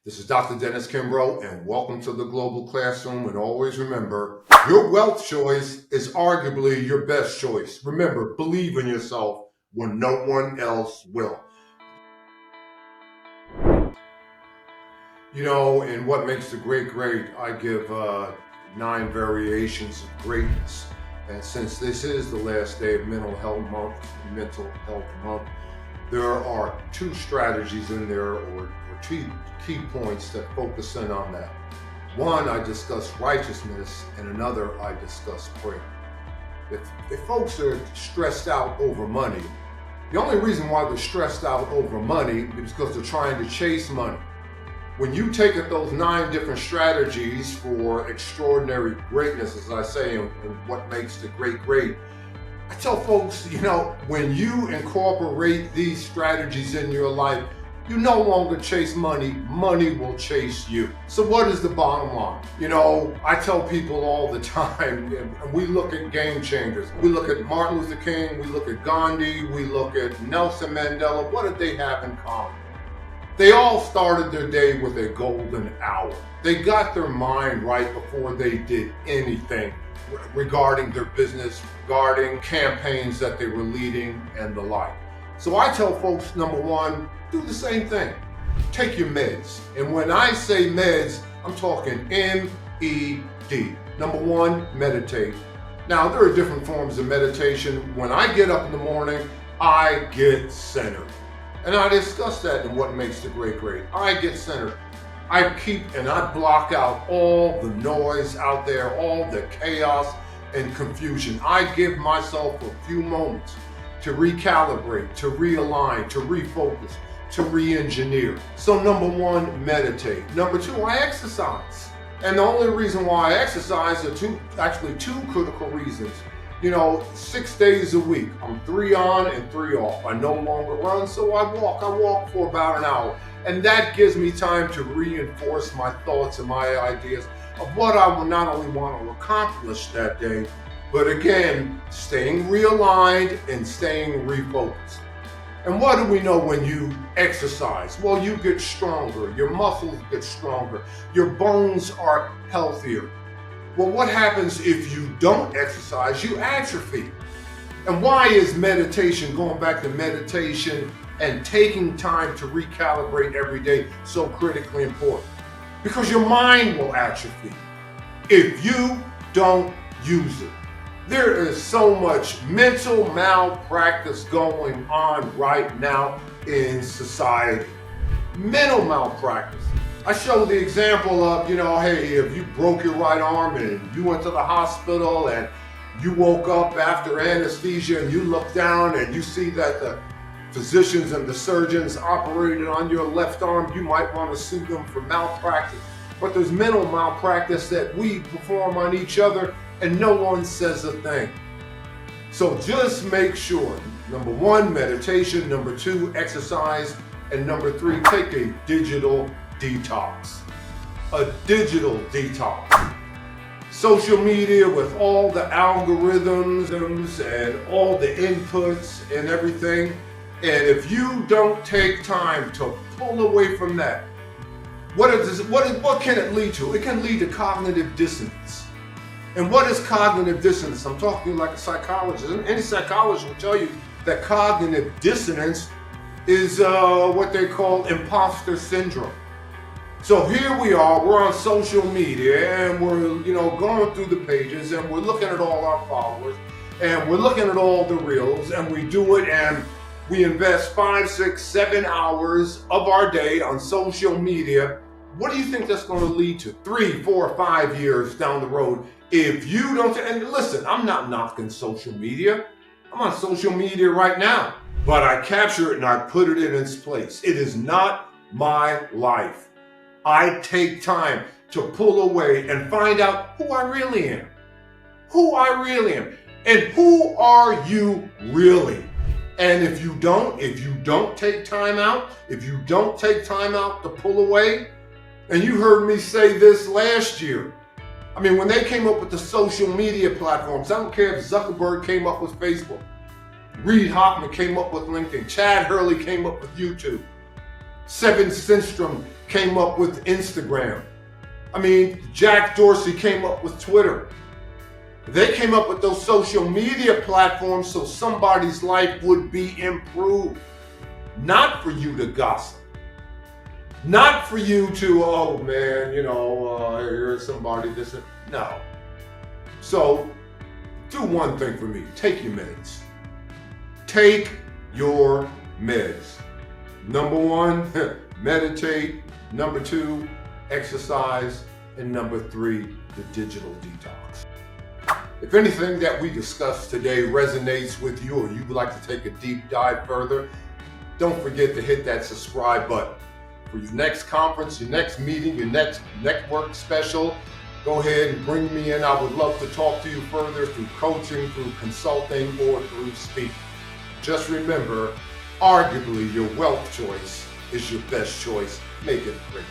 This is Dr. Dennis Kimbro, and welcome to the Global Classroom. And always remember, your wealth choice is arguably your best choice. Remember, believe in yourself when no one else will. You know, in What Makes the Great Great, I give 9 variations of greatness. And since this is the last day of Mental Health Month, there are 2 strategies in there, or 2 key points that focus in on that. One, I discuss righteousness, and another, I discuss prayer. If folks are stressed out over money, the only reason why they're stressed out over money is because they're trying to chase money. When you take at those 9 different strategies for extraordinary greatness, as I say, in What Makes the Great Great, I tell folks, when you incorporate these strategies in your life, you no longer chase money, money will chase you. So what is the bottom line? I tell people all the time, and we look at game changers. We look at Martin Luther King, we look at Gandhi, we look at Nelson Mandela. What did they have in common? They all started their day with a golden hour. They got their mind right before they did anything regarding their business, regarding campaigns that they were leading and the like. So I tell folks, number one, do the same thing. Take your meds. And when I say meds, I'm talking M-E-D. Number one, meditate. Now, there are different forms of meditation. When I get up in the morning, I get centered. And I discuss that in What Makes the Great Great. I get centered. I block out all the noise out there, all the chaos and confusion. I give myself a few moments to recalibrate, to realign, to refocus, to re-engineer. So number one, meditate. Number 2, I exercise. And the only reason why I exercise are two critical reasons. 6 days a week, I'm 3 on and 3 off. I no longer run, so I walk for about an hour. And that gives me time to reinforce my thoughts and my ideas of what I will not only want to accomplish that day, but again, staying realigned and staying refocused. And what do we know when you exercise? Well, you get stronger, your muscles get stronger, your bones are healthier. Well, what happens if you don't exercise? You atrophy. And why is meditation, going back to meditation and taking time to recalibrate every day, so critically important? Because your mind will atrophy if you don't use it. There is so much mental malpractice going on right now in society. Mental malpractice. I show the example of, hey, if you broke your right arm and you went to the hospital and you woke up after anesthesia and you look down and you see that the physicians and the surgeons operated on your left arm, you might want to sue them for malpractice. But there's mental malpractice that we perform on each other and no one says a thing. So just make sure, number 1, meditation, number 2, exercise, and number 3, take a digital detox. A digital detox. Social media with all the algorithms and all the inputs and everything. And if you don't take time to pull away from that, what can it lead to? It can lead to cognitive dissonance. And what is cognitive dissonance? I'm talking like a psychologist. And any psychologist will tell you that cognitive dissonance is what they call imposter syndrome. So here we are, we're on social media and we're going through the pages and we're looking at all our followers and we're looking at all the reels, and we do it and we invest 5, 6, 7 hours of our day on social media. What do you think that's going to lead to 3, 4, 5 years down the road if you don't? And listen, I'm not knocking social media. I'm on social media right now, but I capture it and I put it in its place. It is not my life. I take time to pull away and find out who I really am. Who I really am. And who are you really? And if you don't take time out to pull away, and you heard me say this last year. I mean, when they came up with the social media platforms, I don't care if Zuckerberg came up with Facebook, Reid Hoffman came up with LinkedIn, Chad Hurley came up with YouTube, Seven Sinstrom came up with Instagram. I mean, Jack Dorsey came up with Twitter. They came up with those social media platforms so somebody's life would be improved. Not for you to gossip. Not for you to, oh man, here's somebody this. No. So, do one thing for me. Take your meds. Take your meds. Number one, meditate. Number two, exercise. And number three, the digital detox. If anything that we discussed today resonates with you or you'd like to take a deep dive further, don't forget to hit that subscribe button. For your next conference, your next meeting, your next network special, go ahead and bring me in. I would love to talk to you further through coaching, through consulting, or through speaking. Just remember, arguably your wealth choice is your best choice. Make it great.